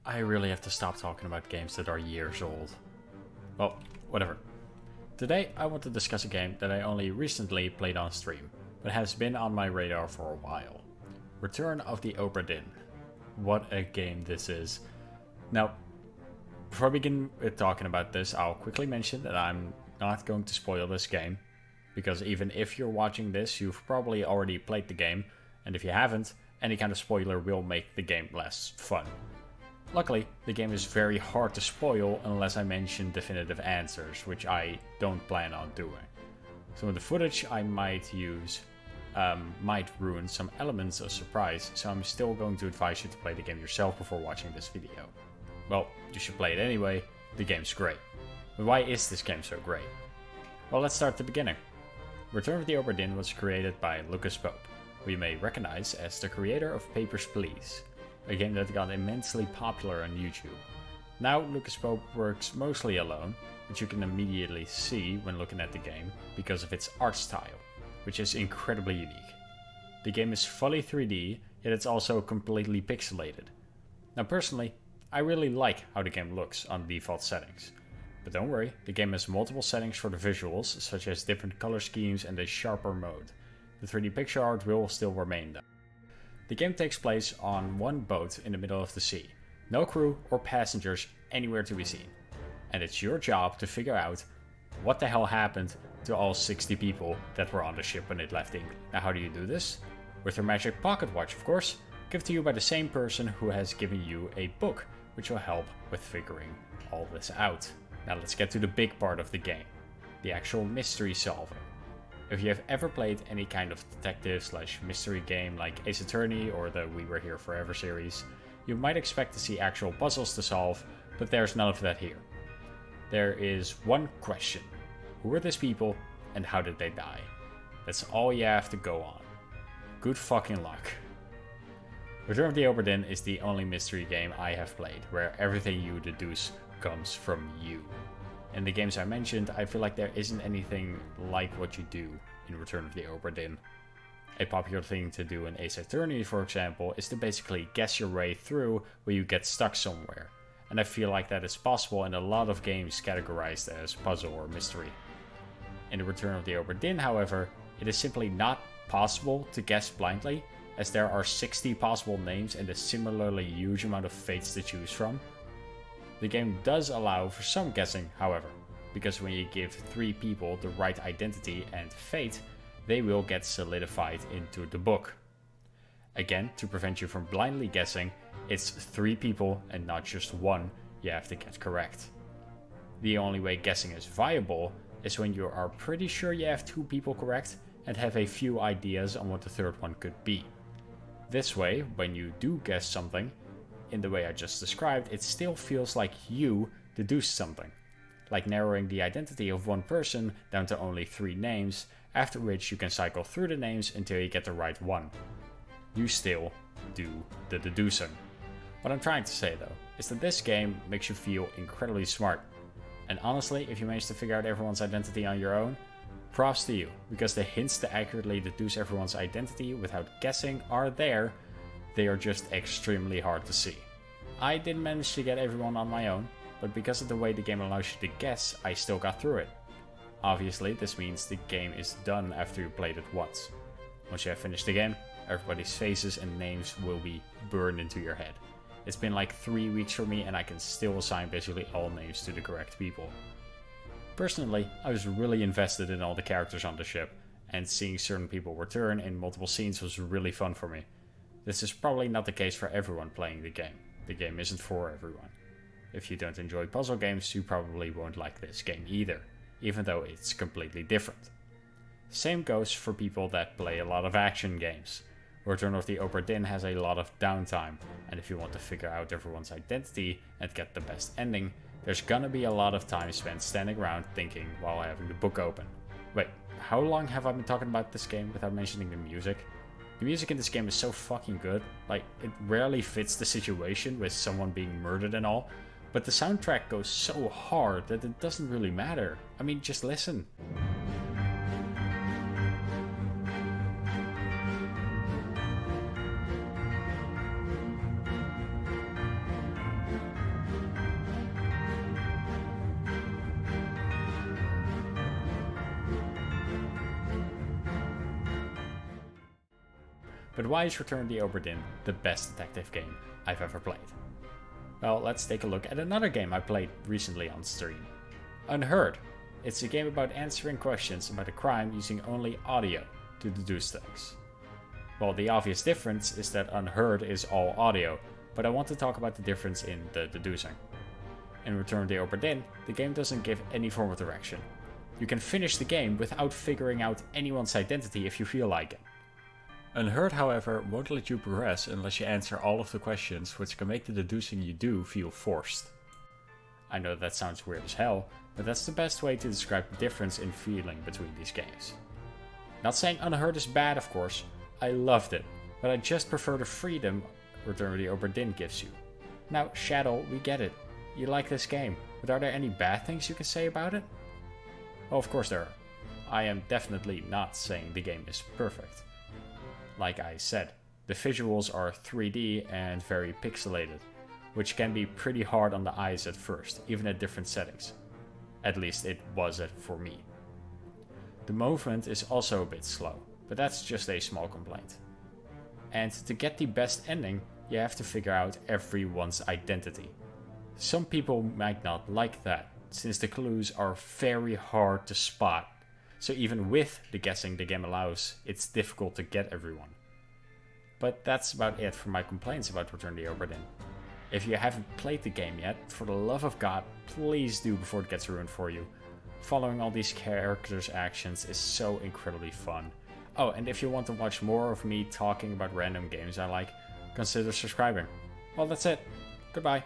I really have to stop talking about games that are years old. Well, whatever. Today I want to discuss a game that I only recently played on stream, but has been on my radar for a while. Return of the Obra Dinn. What a game this is. Now, before I begin with talking about this, I'll quickly mention that I'm not going to spoil this game, because even if you're watching this, you've probably already played the game, and if you haven't, any kind of spoiler will make the game less fun. Luckily, the game is very hard to spoil unless I mention definitive answers, which I don't plan on doing. Some of the footage I might use might ruin some elements of surprise, so I'm still going to advise you to play the game yourself before watching this video. Well, you should play it anyway, the game's great. But why is this game so great? Well, let's start at the beginning. Return of the Obra Dinn was created by Lucas Pope, who you may recognize as the creator of Papers, Please, a game that got immensely popular on YouTube. Now Lucas Pope works mostly alone, which you can immediately see when looking at the game because of its art style, which is incredibly unique. The game is fully 3D, yet it's also completely pixelated. Now personally, I really like how the game looks on default settings. But don't worry, the game has multiple settings for the visuals, such as different color schemes and a sharper mode. The 3D pixel art will still remain though. The game takes place on one boat in the middle of the sea. No crew or passengers anywhere to be seen. And it's your job to figure out what the hell happened to all 60 people that were on the ship when it left England. Now how do you do this? With your magic pocket watch, of course, given to you by the same person who has given you a book, which will help with figuring all this out. Now let's get to the big part of the game, the actual mystery solving. If you have ever played any kind of detective/mystery game like Ace Attorney or the We Were Here Forever series, you might expect to see actual puzzles to solve, but there's none of that here. There is one question: who were these people and how did they die? That's all you have to go on. Good fucking luck. Return of the Obra Dinn is the only mystery game I have played where everything you deduce comes from you. In the games I mentioned, I feel like there isn't anything like what you do in Return of the Obra Dinn. A popular thing to do in Ace Attorney, for example, is to basically guess your way through where you get stuck somewhere. And I feel like that is possible in a lot of games categorized as puzzle or mystery. In the Return of the Obra Dinn, however, it is simply not possible to guess blindly, as there are 60 possible names and a similarly huge amount of fates to choose from. The game does allow for some guessing, however, because when you give 3 people the right identity and fate, they will get solidified into the book. Again, to prevent you from blindly guessing, it's 3 people and not just 1 you have to get correct. The only way guessing is viable is when you are pretty sure you have 2 people correct and have a few ideas on what the third one could be. This way, when you do guess something, in the way I just described, it still feels like you deduced something. Like narrowing the identity of one person down to only 3 names, after which you can cycle through the names until you get the right one. You still do the deducing. What I'm trying to say though, is that this game makes you feel incredibly smart. And honestly, if you manage to figure out everyone's identity on your own, props to you, because the hints to accurately deduce everyone's identity without guessing are there. They are just extremely hard to see. I didn't manage to get everyone on my own, but because of the way the game allows you to guess, I still got through it. Obviously, this means the game is done after you played it once. Once you have finished the game, everybody's faces and names will be burned into your head. It's been like 3 weeks for me and I can still assign basically all names to the correct people. Personally, I was really invested in all the characters on the ship, and seeing certain people return in multiple scenes was really fun for me. This is probably not the case for everyone playing the game. The game isn't for everyone. If you don't enjoy puzzle games, you probably won't like this game either, even though it's completely different. Same goes for people that play a lot of action games. Return of the Obra Dinn has a lot of downtime, and if you want to figure out everyone's identity and get the best ending, there's gonna be a lot of time spent standing around thinking while having the book open. Wait, how long have I been talking about this game without mentioning the music? The music in this game is so fucking good. Like, it rarely fits the situation with someone being murdered and all, but the soundtrack goes so hard that it doesn't really matter. I mean, just listen. But why is Return of the Obra Dinn the best detective game I've ever played? Well, let's take a look at another game I played recently on stream. Unheard. It's a game about answering questions about a crime using only audio to deduce things. Well, the obvious difference is that Unheard is all audio, but I want to talk about the difference in the deducing. In Return of the Obra Dinn, the game doesn't give any form of direction. You can finish the game without figuring out anyone's identity if you feel like it. Unheard, however, won't let you progress unless you answer all of the questions, which can make the deducing you do feel forced. I know that sounds weird as hell, but that's the best way to describe the difference in feeling between these games. Not saying Unheard is bad, of course. I loved it, but I just prefer the freedom Return of the Obra Dinn gives you. Now, Shadow, we get it. You like this game, but are there any bad things you can say about it? Well, of course there are. I am definitely not saying the game is perfect. Like I said, the visuals are 3D and very pixelated, which can be pretty hard on the eyes at first, even at different settings. At least it was it for me. The movement is also a bit slow, but that's just a small complaint. And to get the best ending, you have to figure out everyone's identity. Some people might not like that, since the clues are very hard to spot, so even with the guessing the game allows, it's difficult to get everyone. But that's about it for my complaints about Return of the Obra Dinn. If you haven't played the game yet, for the love of God, please do before it gets ruined for you. Following all these characters' actions is so incredibly fun. Oh, and if you want to watch more of me talking about random games I like, consider subscribing. Well, that's it. Goodbye.